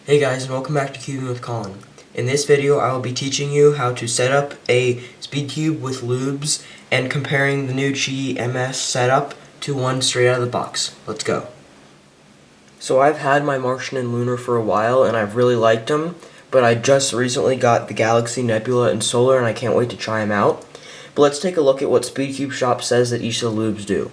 Hey guys, and welcome back to Cubing with Colin. In this video I will be teaching you how to set up a speed cube with lubes and comparing the new Qi MS setup to one straight out of the box. Let's go. So I've had my Martian and Lunar for a while and I've really liked them, but I just recently got the Galaxy, Nebula, and Solar and I can't wait to try them out. But let's take a look at what SpeedCube Shop says that each of the lubes do.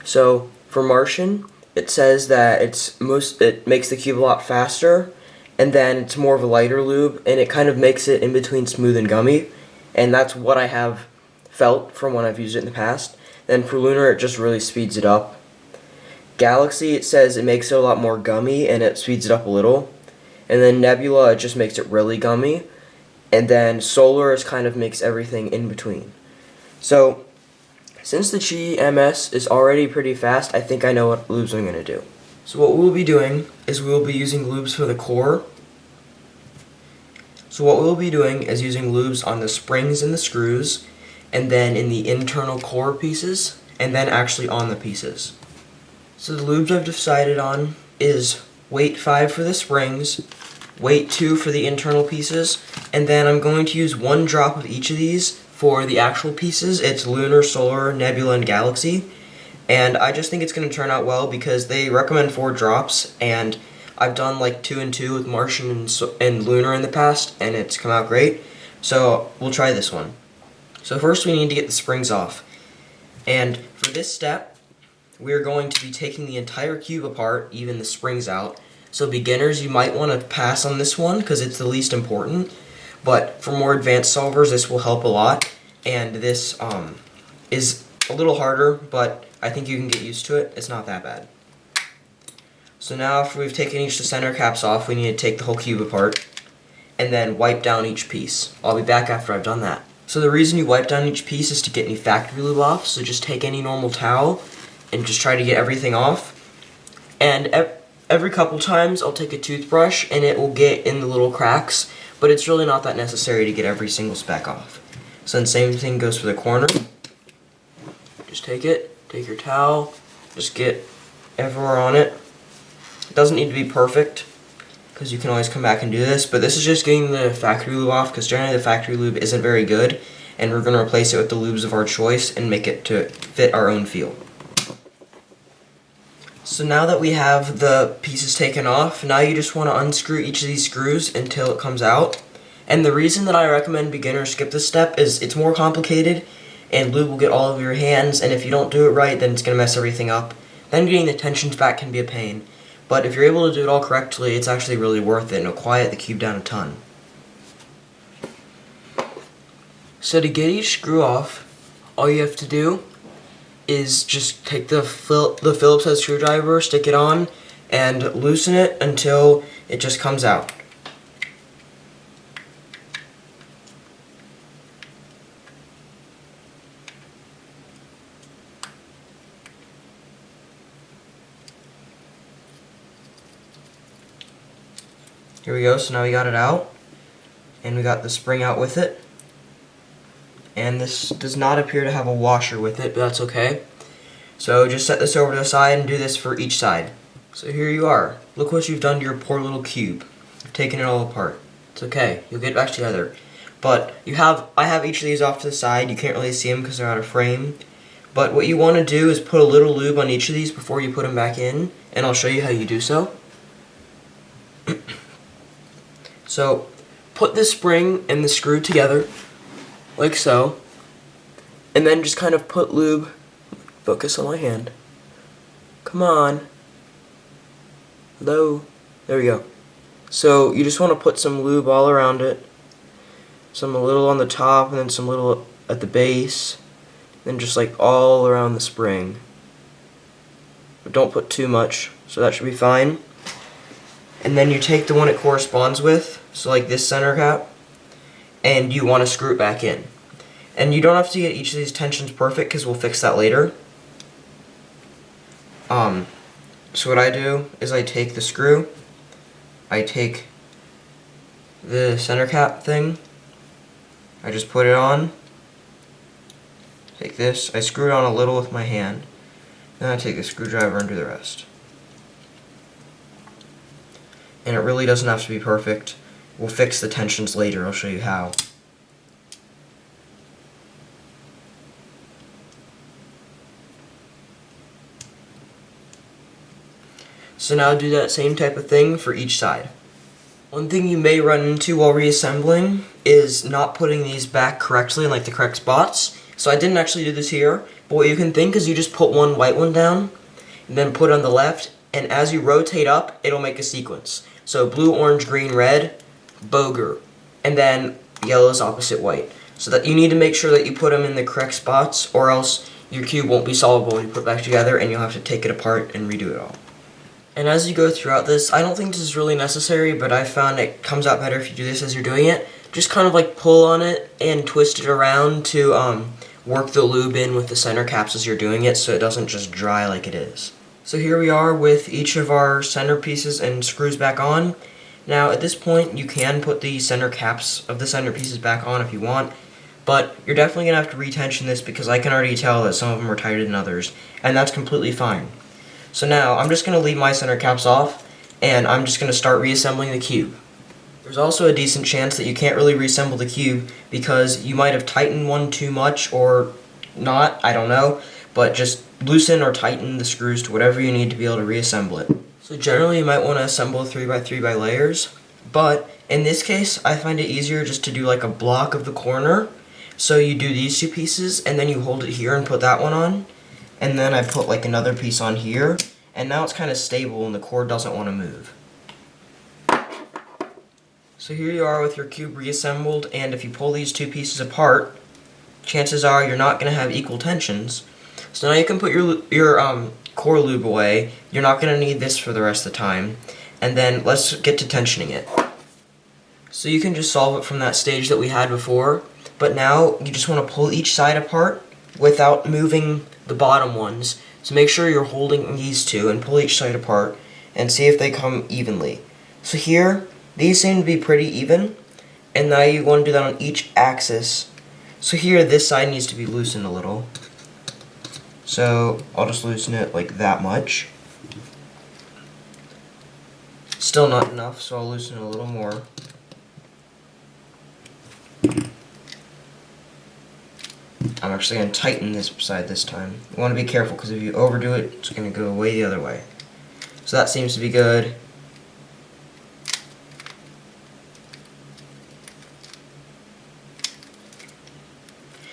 So for Martian, it says that it makes the cube a lot faster, and then it's more of a lighter lube, and it kind of makes it in between smooth and gummy, and that's what I have felt from when I've used it in the past. Then for Lunar, it just really speeds it up. Galaxy, it says it makes it a lot more gummy, and it speeds it up a little. And then Nebula, it just makes it really gummy. And then Solar is kind of makes everything in between. So since the Qi MS is already pretty fast, I think I know what lubes I'm going to do. So what we'll be doing is we'll be using lubes for the core. So what we'll be doing is using lubes on the springs and the screws, and then in the internal core pieces, and then actually on the pieces. So the lubes I've decided on is weight 5 for the springs, weight 2 for the internal pieces, and then I'm going to use 1 drop of each of these for the actual pieces. It's Lunar, Solar, Nebula, and Galaxy. And I just think it's going to turn out well because they recommend 4 drops, and I've done like 2 and 2 with Martian and Lunar in the past, and it's come out great. So we'll try this one. So first we need to get the springs off. And for this step, we're going to be taking the entire cube apart, even the springs out. So beginners, you might want to pass on this one because it's the least important. But for more advanced solvers, this will help a lot. And this is a little harder, but I think you can get used to it. It's not that bad. So now after we've taken each the center caps off, we need to take the whole cube apart and then wipe down each piece. I'll be back after I've done that. So the reason you wipe down each piece is to get any factory lube off. So just take any normal towel and just try to get everything off. And every couple times I'll take a toothbrush and it will get in the little cracks, but it's really not that necessary to get every single speck off. So the same thing goes for the corner. Just take your towel, just get everywhere on it. It doesn't need to be perfect because you can always come back and do this, but this is just getting the factory lube off because generally the factory lube isn't very good, and we're going to replace it with the lubes of our choice and make it to fit our own feel. So now that we have the pieces taken off, now you just want to unscrew each of these screws until it comes out. And the reason that I recommend beginners skip this step is it's more complicated and lube will get all over your hands, and if you don't do it right, then it's going to mess everything up. Then getting the tensions back can be a pain. But if you're able to do it all correctly, it's actually really worth it and it'll quiet the cube down a ton. So to get each screw off, all you have to do is just take the Phillips head screwdriver, stick it on, and loosen it until it just comes out. Here we go, so now we got it out, and we got the spring out with it. And this does not appear to have a washer with it, but that's okay. So just set this over to the side and do this for each side. So here you are. Look what you've done to your poor little cube. You've taken it all apart. It's okay, you'll get it back together. But I have each of these off to the side. You can't really see them because they're out of frame. But what you want to do is put a little lube on each of these before you put them back in, and I'll show you how you do so. So put the spring and the screw together, like so, and then just kind of put lube, focus on my hand, come on, hello, there we go. So you just want to put some lube all around it, some a little on the top and then some little at the base, then just like all around the spring. But don't put too much, so that should be fine. And then you take the one it corresponds with, so like this center cap, and you want to screw it back in. And you don't have to get each of these tensions perfect because we'll fix that later. So what I do is I take the screw, I take the center cap thing, I just put it on, take this, I screw it on a little with my hand, then I take the screwdriver and do the rest. and it really doesn't have to be perfect. We'll fix the tensions later, I'll show you how. So now do that same type of thing for each side. One thing you may run into while reassembling is not putting these back correctly in like the correct spots. So I didn't actually do this here, but what you can think is you just put one white one down, and then put on the left, and as you rotate up, it'll make a sequence. So blue, orange, green, red, boger, and then yellow is opposite white. So that you need to make sure that you put them in the correct spots, or else your cube won't be solvable when you put it back together, and you'll have to take it apart and redo it all. And as you go throughout this, I don't think this is really necessary, but I found it comes out better if you do this as you're doing it. Just kind of like pull on it and twist it around to work the lube in with the center caps as you're doing it, so it doesn't just dry like it is. So here we are with each of our center pieces and screws back on. Now at this point you can put the center caps of the center pieces back on if you want, but you're definitely going to have to retension this because I can already tell that some of them are tighter than others, and that's completely fine. So now I'm just going to leave my center caps off, and I'm just going to start reassembling the cube. There's also a decent chance that you can't really reassemble the cube because you might have tightened one too much or not, I don't know, but just loosen or tighten the screws to whatever you need to be able to reassemble it. So generally you might want to assemble 3x3 by layers, but in this case I find it easier just to do like a block of the corner. So you do these two pieces and then you hold it here and put that one on, and then I put like another piece on here, and now it's kind of stable and the cord doesn't want to move. So here you are with your cube reassembled, and if you pull these two pieces apart, chances are you're not going to have equal tensions. So now you can put your core lube away. You're not going to need this for the rest of the time. And then let's get to tensioning it. So you can just solve it from that stage that we had before, but now you just want to pull each side apart without moving the bottom ones. So make sure you're holding these two and pull each side apart and see if they come evenly. So here, these seem to be pretty even, and now you want to do that on each axis. So here, this side needs to be loosened a little. So I'll just loosen it like that much. Still not enough, so I'll loosen it a little more. I'm actually going to tighten this side this time. You want to be careful because if you overdo it, it's going to go way the other way. So that seems to be good.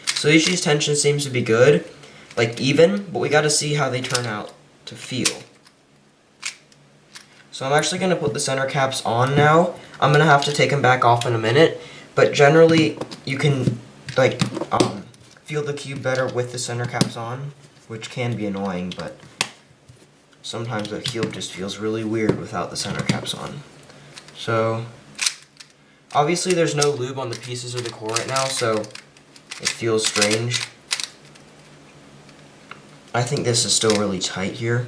So each of these tensions seems to be good, like even, but we got to see how they turn out to feel. So I'm actually going to put the center caps on now. I'm going to have to take them back off in a minute, but generally you can like feel the cube better with the center caps on, which can be annoying, but sometimes the cube just feels really weird without the center caps on. So obviously there's no lube on the pieces of the core right now, so it feels strange. I think this is still really tight here.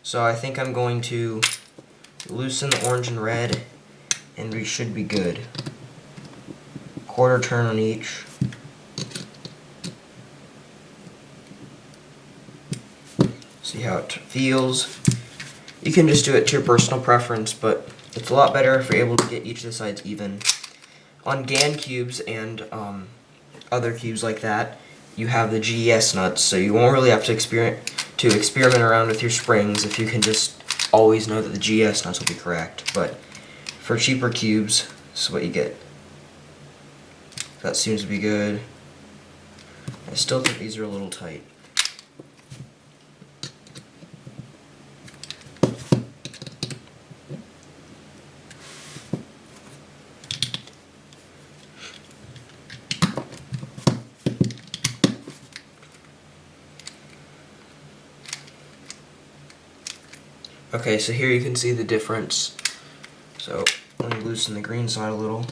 So I think I'm going to loosen the orange and red, and we should be good. Quarter turn on each. See how it feels. You can just do it to your personal preference, but it's a lot better if you're able to get each of the sides even. On GAN cubes and other cubes like that, you have the GES nuts, so you won't really have to experiment around with your springs if you can just always know that the GES nuts will be correct. But for cheaper cubes, this is what you get. That seems to be good. I still think these are a little tight. Okay, so here you can see the difference. So let me loosen the green side a little.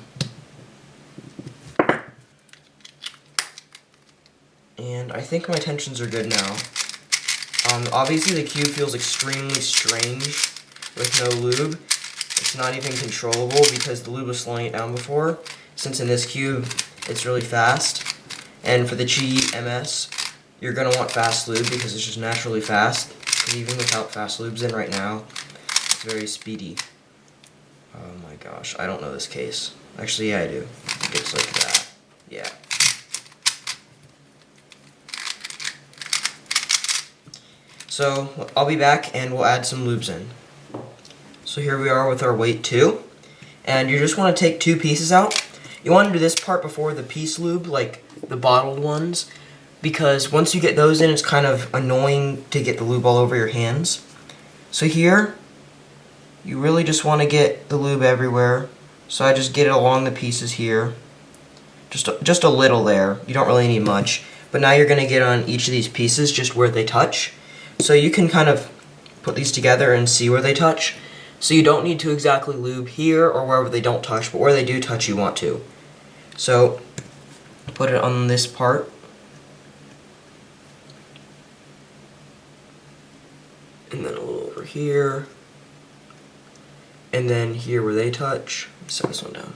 And I think my tensions are good now. Obviously the cube feels extremely strange with no lube. It's not even controllable because the lube was slowing it down before. Since in this cube it's really fast. And for the GEMS, you're going to want fast lube because it's just naturally fast. because even without fast lubes in right now, it's very speedy. Oh my gosh, I don't know this case. Actually, yeah, I do. It's like that. Yeah. So, I'll be back and we'll add some lubes in. So here we are with our weight 2. And you just want to take 2 pieces out. You want to do this part before the piece lube, like the bottled ones, because once you get those in, it's kind of annoying to get the lube all over your hands. So here, you really just want to get the lube everywhere. So I just get it along the pieces here. Just a little there. You don't really need much. But now you're going to get on each of these pieces just where they touch. So you can kind of put these together and see where they touch. So you don't need to exactly lube here or wherever they don't touch, but where they do touch you want to. So put it on this part. And then a little over here. And then here where they touch. Set this one down.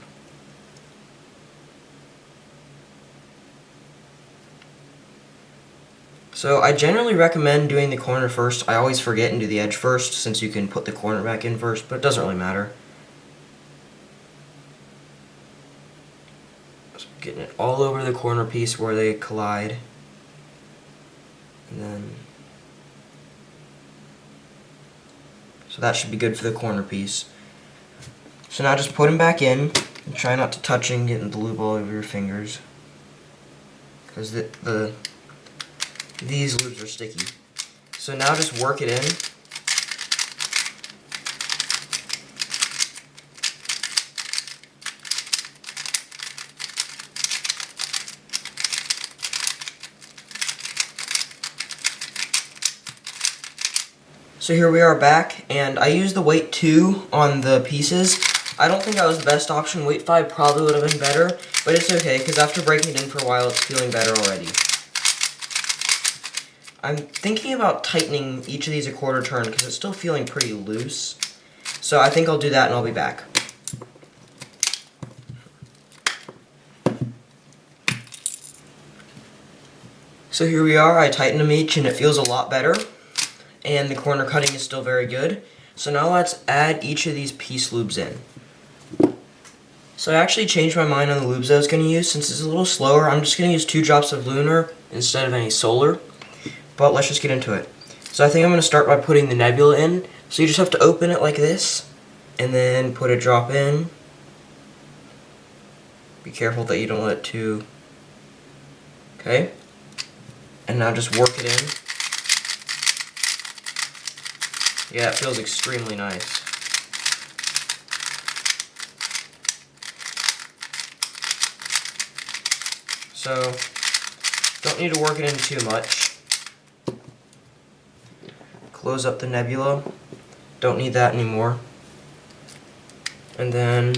So I generally recommend doing the corner first. I always forget and do the edge first since you can put the corner back in first, but it doesn't really matter. Just getting it all over the corner piece where they collide. And then so that should be good for the corner piece. So now just put them back in and try not to touch and get the lube all over your fingers. Because these lubes are sticky. So now just work it in. So here we are back, and I used the weight 2 on the pieces. I don't think that was the best option. Weight 5 probably would have been better, but it's okay, because after breaking it in for a while, it's feeling better already. I'm thinking about tightening each of these a quarter turn because it's still feeling pretty loose. So I think I'll do that and I'll be back. So here we are, I tightened them each and it feels a lot better. And the corner cutting is still very good. So now let's add each of these piece lubes in. So I actually changed my mind on the lubes I was going to use. Since it's a little slower, I'm just going to use 2 drops of lunar instead of any solar. But let's just get into it. So I think I'm going to start by putting the nebula in. So you just have to open it like this, and then put a drop in. Be careful that you don't let it too... Okay. And now just work it in. Yeah, it feels extremely nice. So, don't need to work it in too much. Close up the nebula. Don't need that anymore. And then,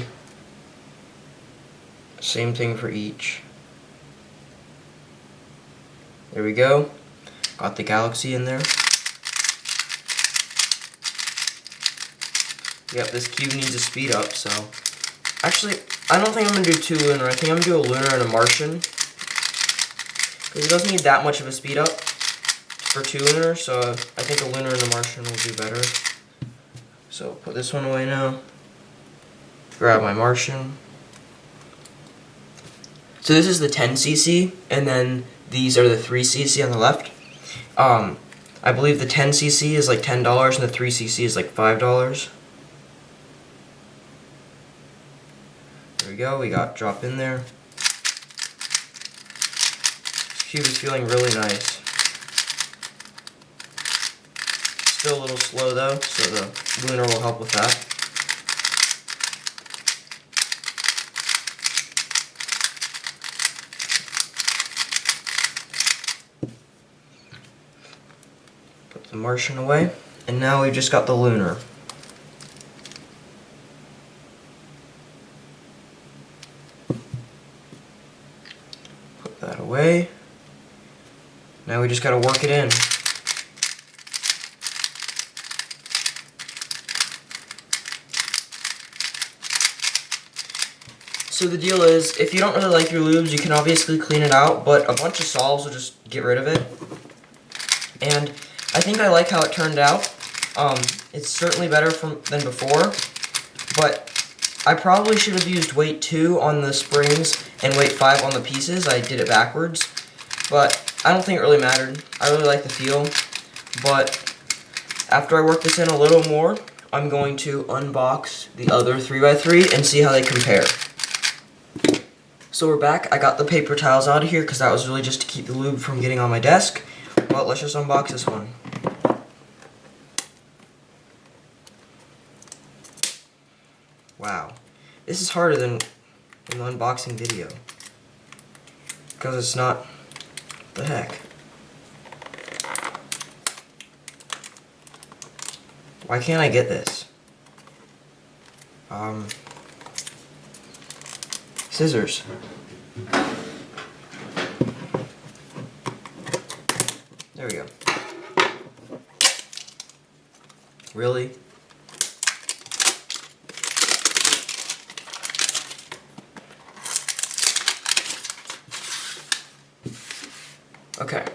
same thing for each. There we go. Got the galaxy in there. Yep, this cube needs to speed up, so... Actually, I don't think I'm going to do 2 lunar. I think I'm going to do a lunar and a Martian. Because it doesn't need that much of a speed up for 2 lunar, so I think a lunar and a Martian will do better. So put this one away now. Grab my Martian. So this is the 10cc, and then these are the 3cc on the left. I believe the 10cc is like $10 and the 3cc is like $5. There we go, we got drop in there. This cube is feeling really nice. Still a little slow though, so the lunar will help with that. Put the Martian away, and now we've just got the lunar. Put that away. Now we just gotta work it in. So the deal is, if you don't really like your lubes, you can obviously clean it out, but a bunch of solves will just get rid of it. And I think I like how it turned out. It's certainly better than before, but I probably should have used weight 2 on the springs and weight 5 on the pieces. I did it backwards, but I don't think it really mattered. I really like the feel, but after I work this in a little more, I'm going to unbox the other 3x3 and see how they compare. So we're back. I got the paper towels out of here because that was really just to keep the lube from getting on my desk. But let's just unbox this one. Wow. This is harder than in the unboxing video. Because it's not... what the heck? Why can't I get this? Scissors. There we go. Really? Okay.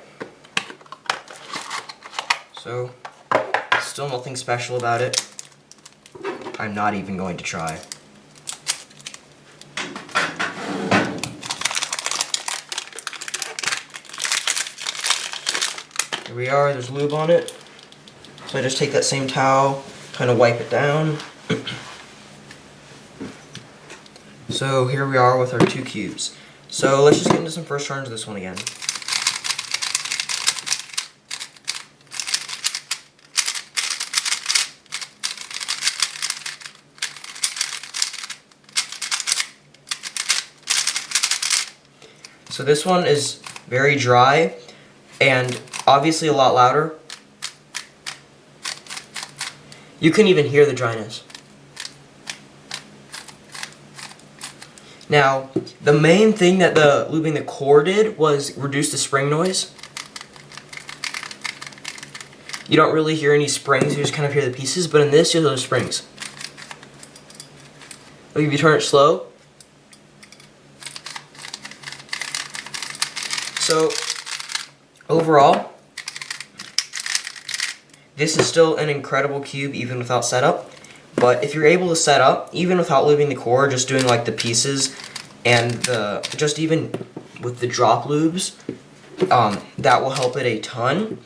So, still nothing special about it. I'm not even going to try. Here we are, there's lube on it. So I just take that same towel, kind of wipe it down. So here we are with our 2 cubes. So let's just get into some first turns of this one again. So this one is very dry and obviously a lot louder. You can even hear the dryness. Now, the main thing that the lubing the core did was reduce the spring noise. You don't really hear any springs, you just kind of hear the pieces, but in this you'll hear the springs. Like if you turn it slow. So, overall, this is still an incredible cube even without setup, but if you're able to set up, even without lubing the core, just doing like the pieces and just even with the drop lubes, that will help it a ton,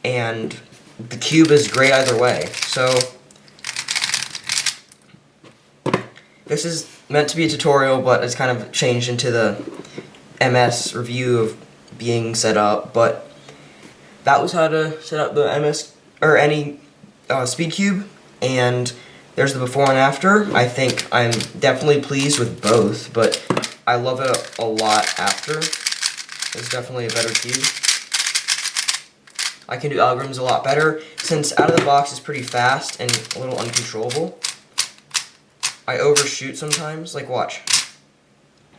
and the cube is great either way. So, this is meant to be a tutorial, but it's kind of changed into the MS review of being set up, but that was how to set up the MS or any speed cube, and there's the before and after. I think I'm definitely pleased with both, but I love it a lot after. It's definitely a better cube. I can do algorithms a lot better since out of the box is pretty fast and a little uncontrollable. I overshoot sometimes, like watch.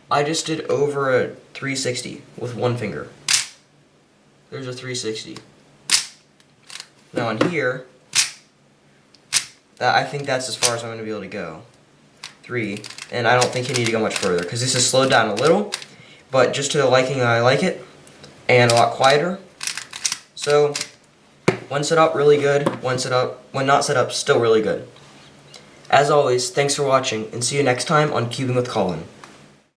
I just did over a 360 with one finger. There's a 360. Now on here, I think that's as far as I'm going to be able to go. 3, and I don't think you need to go much further because this is slowed down a little, but just to the liking that I like it, and a lot quieter. So, when set up, really good. When not set up, still really good. As always, thanks for watching, and see you next time on Cubing with Colin.